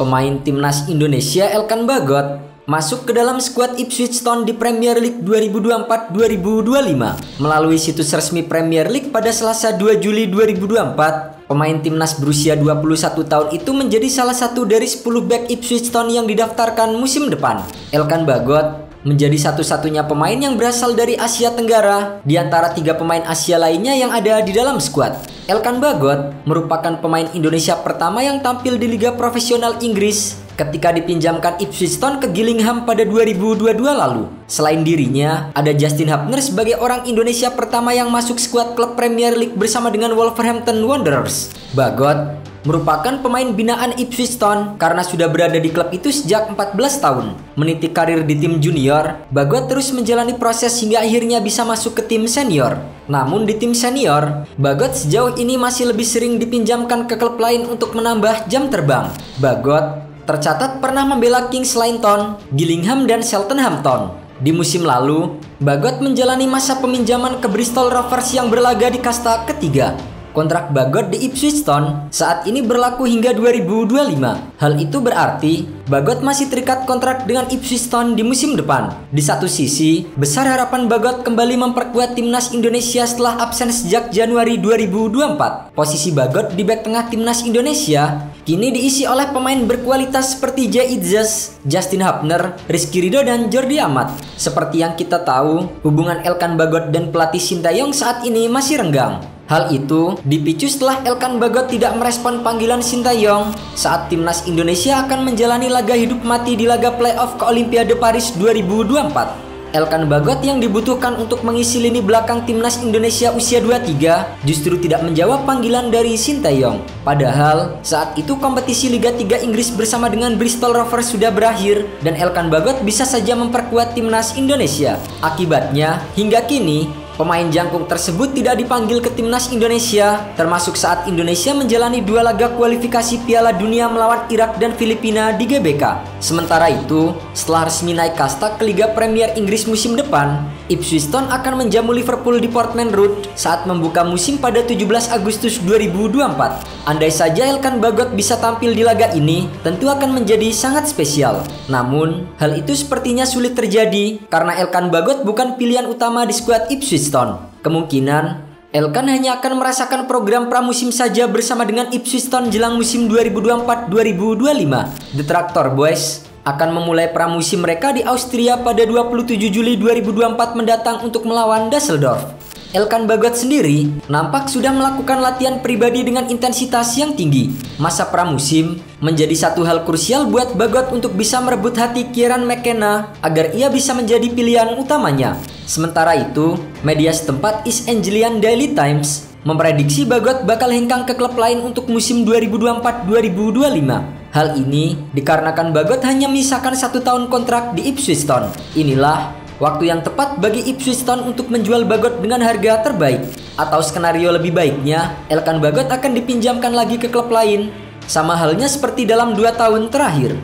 Pemain timnas Indonesia Elkan Bagot masuk ke dalam skuad Ipswich Town di Premier League 2024-2025 melalui situs resmi Premier League pada Selasa 2 Juli 2024. Pemain timnas berusia 21 tahun itu menjadi salah satu dari 10 bek Ipswich Town yang didaftarkan musim depan. Elkan Bagot menjadi satu-satunya pemain yang berasal dari Asia Tenggara di antara 3 pemain Asia lainnya yang ada di dalam skuad. Elkan Bagot merupakan pemain Indonesia pertama yang tampil di Liga Profesional Inggris ketika dipinjamkan Ipswich Town ke Gillingham pada 2022 lalu. Selain dirinya, ada Justin Hubner sebagai orang Indonesia pertama yang masuk skuad klub Premier League bersama dengan Wolverhampton Wanderers. Bagot merupakan pemain binaan Ipswich Town karena sudah berada di klub itu sejak 14 tahun. Meniti karir di tim junior, Bagot terus menjalani proses hingga akhirnya bisa masuk ke tim senior. Namun di tim senior, Bagot sejauh ini masih lebih sering dipinjamkan ke klub lain untuk menambah jam terbang. Bagot tercatat pernah membela Kings Lynton, Gillingham, dan Cheltenham. Di musim lalu, Bagot menjalani masa peminjaman ke Bristol Rovers yang berlaga di kasta ketiga. Kontrak Bagot di Ipswich Town saat ini berlaku hingga 2025. Hal itu berarti Bagot masih terikat kontrak dengan Ipswich Town di musim depan. Di satu sisi, besar harapan Bagot kembali memperkuat timnas Indonesia setelah absen sejak Januari 2024. Posisi Bagot di bek tengah timnas Indonesia kini diisi oleh pemain berkualitas seperti Jay Itzes, Justin Hubner, Rizky Ridho, dan Jordi Amat. Seperti yang kita tahu, hubungan Elkan Bagot dan pelatih Sintayong saat ini masih renggang. Hal itu dipicu setelah Elkan Bagot tidak merespon panggilan Sintayong saat timnas Indonesia akan menjalani laga hidup mati di laga playoff ke Olimpiade Paris 2024. Elkan Bagot yang dibutuhkan untuk mengisi lini belakang timnas Indonesia usia 23 justru tidak menjawab panggilan dari Sintayong. Padahal saat itu kompetisi Liga 3 Inggris bersama dengan Bristol Rovers sudah berakhir dan Elkan Bagot bisa saja memperkuat timnas Indonesia. Akibatnya, hingga kini pemain jangkung tersebut tidak dipanggil ke timnas Indonesia, termasuk saat Indonesia menjalani 2 laga kualifikasi Piala Dunia melawan Irak dan Filipina di GBK. Sementara itu, setelah resmi naik kasta ke Liga Premier Inggris musim depan, Ipswich Town akan menjamu Liverpool di Portman Road saat membuka musim pada 17 Agustus 2024. Andai saja Elkan Bagot bisa tampil di laga ini, tentu akan menjadi sangat spesial. Namun, hal itu sepertinya sulit terjadi karena Elkan Bagot bukan pilihan utama di skuad Ipswich Town. Kemungkinan Elkan hanya akan merasakan program pramusim saja bersama dengan Ipswich Town jelang musim 2024-2025. The Tractor Boys akan memulai pramusim mereka di Austria pada 27 Juli 2024 mendatang untuk melawan Düsseldorf. Elkan Bagot sendiri nampak sudah melakukan latihan pribadi dengan intensitas yang tinggi. Masa pramusim menjadi satu hal krusial buat Bagot untuk bisa merebut hati Kieran McKenna agar ia bisa menjadi pilihan utamanya. Sementara itu, media setempat East Anglian Daily Times memprediksi Bagot bakal hengkang ke klub lain untuk musim 2024-2025. Hal ini dikarenakan Bagot hanya menyisakan 1 tahun kontrak di Ipswich Town. Inilah waktu yang tepat bagi Ipswich Town untuk menjual Bagot dengan harga terbaik. Atau skenario lebih baiknya, Elkan Bagot akan dipinjamkan lagi ke klub lain. Sama halnya seperti dalam 2 tahun terakhir.